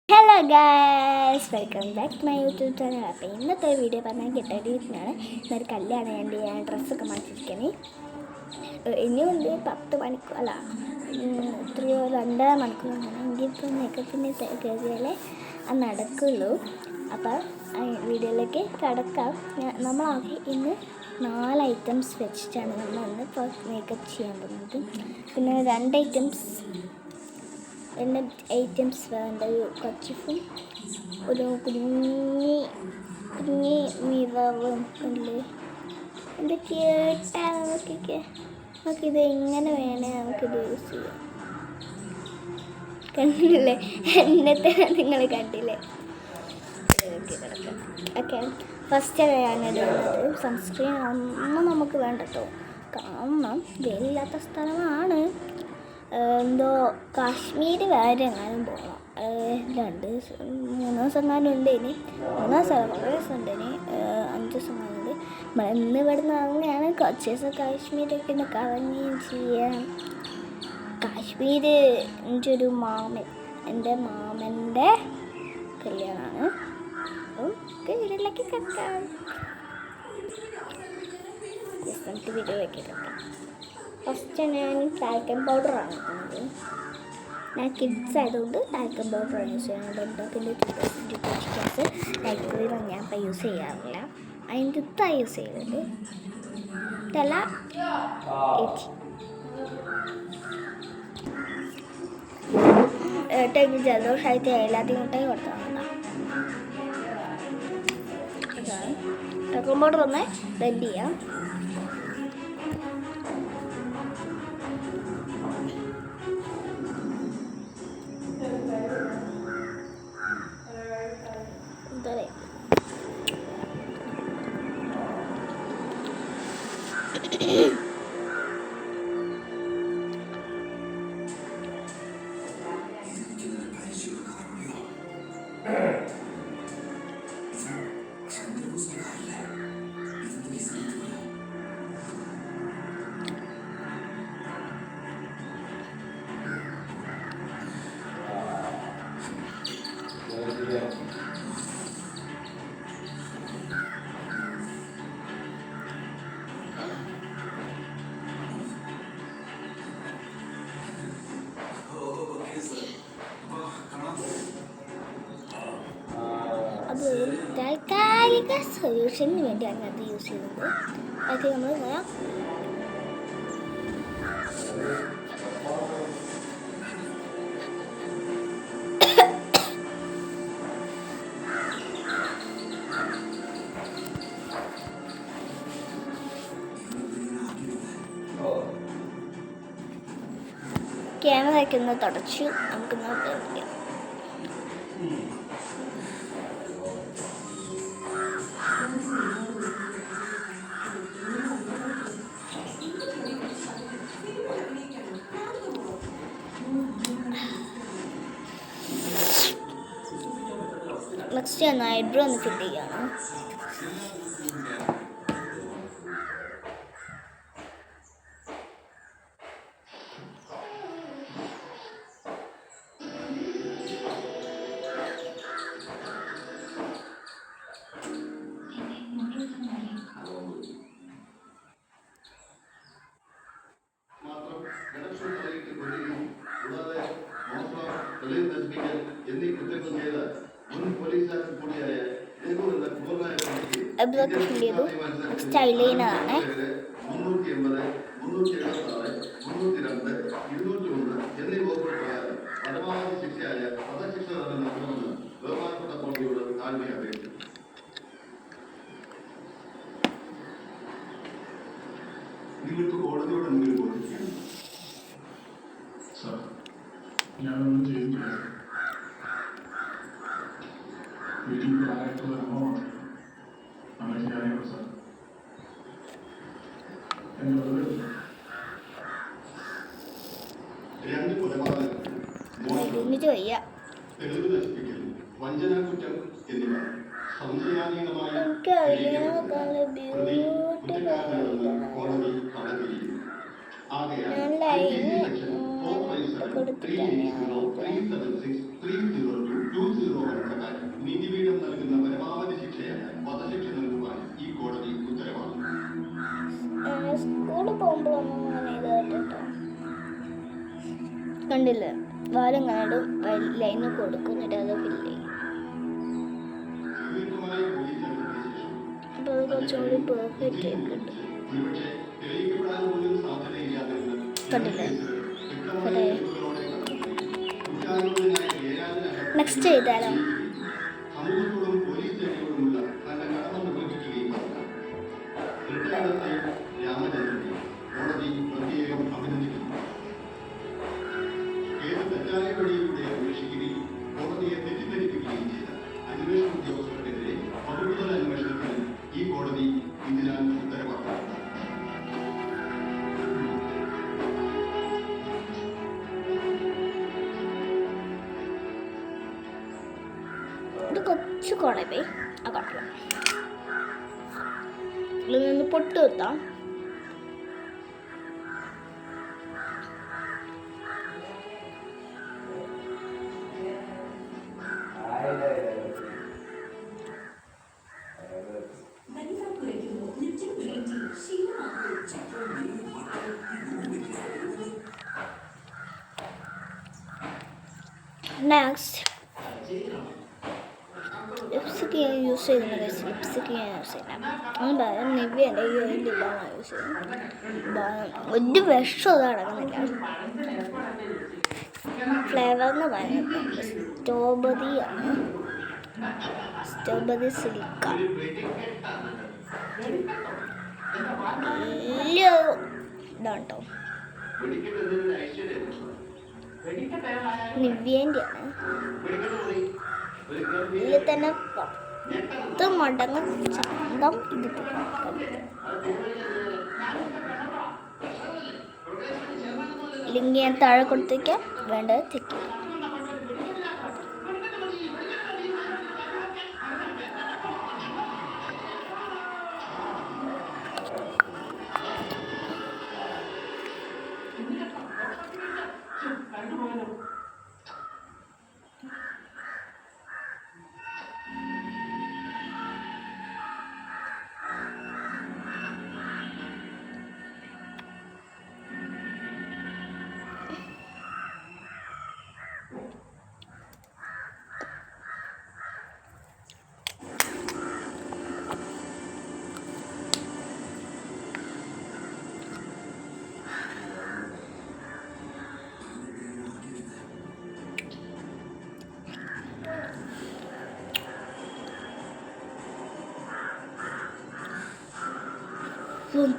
Hello guys, welcome back to my YouTube channel. അപ്പോൾ ഇന്നത്തെ video പറഞ്ഞാൽ ഗെറ്റഡീസിനാണ്. ഇന്നൊരു കല്യാണം വേണ്ടി ഞാൻ ഡ്രസ്സൊക്കെ മാറ്റിയിരിക്കണേ. ഇനിയുണ്ട് 10 മണിക്കൂർ, അല്ല എത്രയോ 2.5 മണിക്കൂർ അങ്ങനെ. എനിക്കിപ്പോൾ മേക്കപ്പിന് കയറിയാലേ അത് നടക്കുള്ളൂ. അപ്പോൾ വീഡിയോയിലേക്ക് കടക്കാം. നമ്മളാകെ ഇന്ന് 4 ഐറ്റംസ് വെച്ചിട്ടാണ് നമ്മൾ ഇന്ന് മേക്കപ്പ് ചെയ്യാൻ പോകുന്നത്. പിന്നെ 2 ഐറ്റംസ് വേണ്ട, ഒരു കർച്ചിഫും ഒരു കുഞ്ഞി മിററും ഉണ്ട്. എന്തൊക്കെയായിട്ടാ നമുക്കിത് എങ്ങനെ വേണേ നമുക്കിത് യൂസ് ചെയ്യാം. കണ്ടില്ലേ, എന്നത്തെ നിങ്ങൾ കണ്ടില്ലേ? ഓക്കെ, ഫസ്റ്റ് ഞാനിടുന്നത് സൺസ്ക്രീൻ ഒന്നും നമുക്ക് വേണ്ട കേട്ടോ. കാരണം വെയിലില്ലാത്ത സ്ഥലമാണ്. എന്തോ കാശ്മീർ വേറെ എങ്ങാനും പോകണം. 3 ദിവസം എങ്ങാനും ഉണ്ട്. ഇനി 3 ദിവസം കുറേ ദിവസം ഉണ്ട്. ഇനി 5 ദിവസം എങ്ങാനുണ്ട്. നമ്മൾ ഇന്ന് ഇവിടുന്ന് അങ്ങനെയാണ്. കുറച്ച് ദിവസം കാശ്മീരൊക്കെ ഒന്ന് കറങ്ങുകയും ചെയ്യാം. കാശ്മീർ എൻ്റെ മാമൻ്റെ കല്യാണമാണ്. അപ്പോൾ വീട്ടിലേക്ക് കിടക്കാം. വീഡിയോ വെക്കാം. ഫസ്റ്റ് ഞാൻ ടാൽക്കം പൗഡറാണ് എടുക്കുന്നത്. ഞാൻ കിഡ്സ് ആയതുകൊണ്ട് ടാൽക്കം പൗഡറാണ് യൂസ് ചെയ്യുന്നത്. പിന്നെ ഗ്യാസ് ലൈക്രീമാണ് ഞാൻ ഇപ്പോൾ യൂസ് ചെയ്യാറില്ല. അതിൻ്റെ ഇതാണ് യൂസ് ചെയ്യുന്നത്. ഇതല്ല ഏട്ടന് ജലദോഷമായിട്ട് എല്ലാത്തിനും കൊണ്ടേ കൊടുത്തതാണ്. ഇതാണ് ടാൽക്കം പൗഡർ. ഒന്ന് ബ്ലെൻഡ് ചെയ്യാം. അത് താൽക്കാലിക സൊല്യൂഷന് വേണ്ടിയാണ് അത് യൂസ് ചെയ്യുന്നത്. അത് നമ്മൾ ക്യാമറയൊക്കെ ഒന്ന് തുടച്ചു നമുക്ക് നോക്കാം. നെക്സ്റ്റ് ഞാൻ ഐബ്രോ ഒന്ന് ഫിറ്റ് ചെയ്യാണ്. ഇതൊക്കെ ഫിൽ ചെയ്തു. നെക്സ്റ്റ് ഐലൈനറാണ്. നിങ്ങൾക്ക് കോടതിയോട് എന്തെങ്കിലും ബോധിപ്പിക്കണം? സാർ, ഞാനൊന്നും ചെയ്യുന്നില്ല. വീട്ടിൽ ആയിട്ടുള്ള അമ്മമാണ്. അമ്മയ്ക്ക് അറിയാമോ സാർ? രണ്ട് കൊലപാതകങ്ങൾ, തെളിവ് നശിപ്പിക്കൽ, വഞ്ചനാ കുറ്റം എന്നിവ സംശയാതീതമായ കോടതി കണ്ടെത്തിയിരിക്കുന്നു. ആകയാൽ IPC സെക്ഷൻ 457 380 376 302 ഇതുപോലെ ഇങ്ങനെ ലൈന് കൊടുക്കുന്നിട്ട് അത് ഫില്ല് ചെയ്യും. ദീർഘമായ പോലീസ് നടപടിക്ക് ശേഷം അപ്പോൾ അത് കുറച്ചുകൂടി പെർഫെക്റ്റ് ആയി കിട്ടും. ഒരുപക്ഷെ തെളിയിക്കപ്പെടാൻ പോലും സാധ്യതയില്ലാതിരുന്ന കണ്ടില്ലേ? വ്യക്തമായ തെളിവുകളോടെ കുറ്റാരോപിതനായ ജയരാജൻ നെക്സ്റ്റ് ചെയ്താലോ? സമൂഹത്തോടും പോലീസ് സേനയോടുമുള്ള തന്റെ കടമ നിർവഹിക്കുകയും റിട്ടയർഡ് രാമചന്ദ്രനെ കോടതി പ്രത്യേകം അഭിനന്ദിക്കുന്നു. കേസ് തെറ്റായ വഴിയിലൂടെ അന്വേഷിക്കുകയും കോടതിയെ തെറ്റിദ്ധരിപ്പിക്കുകയും ചെയ്ത അന്വേഷണ ഉദ്യോഗസ്ഥർക്കെതിരെ വകുപ്പുതല അന്വേഷണത്തിന് ഈ കോടതി ഇതിനാൽ ഉത്തരവാദിത്തം. ഇത് കുറച്ച് കുഴപ്പേ ആ കുഴപ്പമില്ല. ഇതിൽ നിന്ന് പൊട്ട് കുത്താം. നെക്സ്റ്റ് ലിപ്സ്റ്റിക്ക് ഞാൻ യൂസ് ചെയ്യുന്നത് ലിപ്സ്റ്റിക്ക് ഞാൻ യൂസ് ചെയ്യാം. പകരം നിവ്യേൻ്റെ ഈ ഓയിലില്ലാതെ യൂസ് ചെയ്യുന്നത്. ഒരു വിഷം അത് അടങ്ങുന്നില്ല. ഫ്ലേവറിന് പറയുന്നത് സ്ട്രോബെറിയാണ്. സ്ട്രോബെറി സിലിക്ക വലിയ ഇതാണ് കേട്ടോ. നിവ്യേൻ്റെ ആണ്. ഇതിൽ തന്നെ 10 മടങ്ങ് ചന്തം ഇത് ലിങ്ക് ഞാൻ താഴെ കൊടുത്തേക്കാം. വേണ്ടത് തെറ്റി.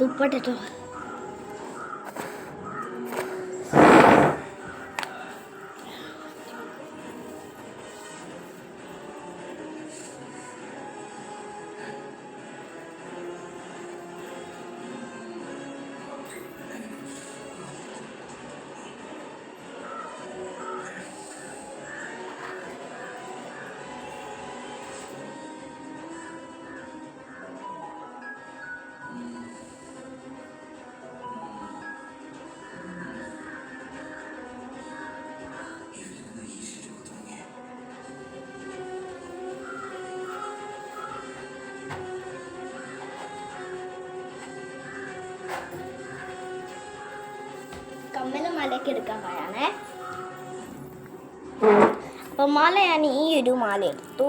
തുപ്പട്ടോ. കമ്മല് മാലയൊക്കെ എടുക്കാൻ പോയാണേ. അപ്പം മാല ഞാൻ ഈ ഒരു മാല എടുത്തു.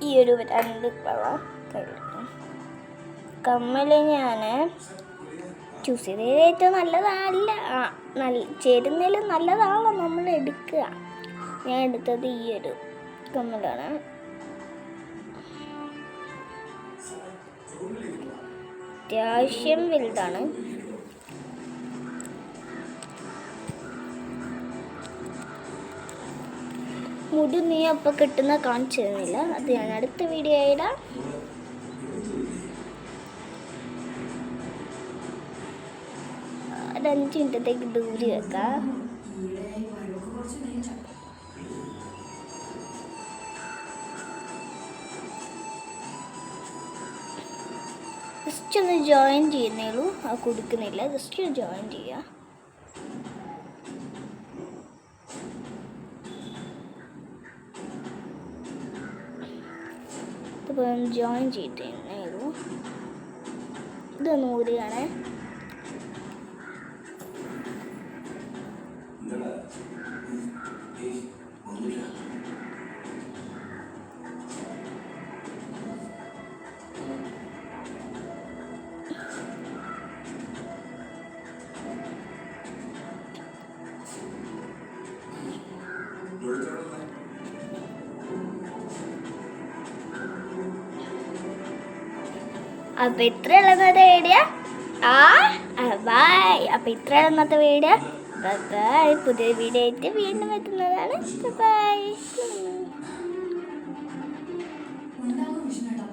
ഈ ഒരു 2 കളർ കഴിക്കും. കമ്മല് ഞാൻ ചൂസ് ചെയ്തത് ഏറ്റവും നല്ലതല്ല, ചേരുന്നതിൽ നല്ലതാണല്ലോ നമ്മൾ എടുക്കുക. ഞാൻ എടുത്തത് ഈ ഒരു കമ്മലാണ്. അത്യാവശ്യം വലുതാണ്. മുടി നീ അപ്പം കിട്ടുന്ന കാണിച്ചു തരുന്നില്ല. അത് ഞാൻ അടുത്ത വീഡിയോ ഇടാം. ഒരു 5 മിനിറ്റത്തേക്ക് ദൂരി വെക്കാം. ജസ്റ്റ് ഒന്ന് ജോയിൻ ചെയ്യുന്നേ ഉള്ളൂ. ആ കൊടുക്കുന്നില്ല. ജസ്റ്റ് ജോയിൻ ചെയ്യുക. ഇതിപ്പോൾ ജോയിൻ ചെയ്തേ ഉള്ളൂ. ഇതൊന്ന് ഊരുകയാണ്. അപ്പോൾ ഇത്രയുള്ള ഇന്നത്തെ വീഡിയോ. ബൈ. അപ്പോൾ ഇത്രയുള്ള ഇന്നത്തെ വീഡിയോ. ബൈ. പുതിയ വീഡിയോ ആയിട്ട് വീണ്ടും എത്തുന്നതാണ്. ബൈ. ഉണ്ടാകും വിഷ്ണുട്ടാ.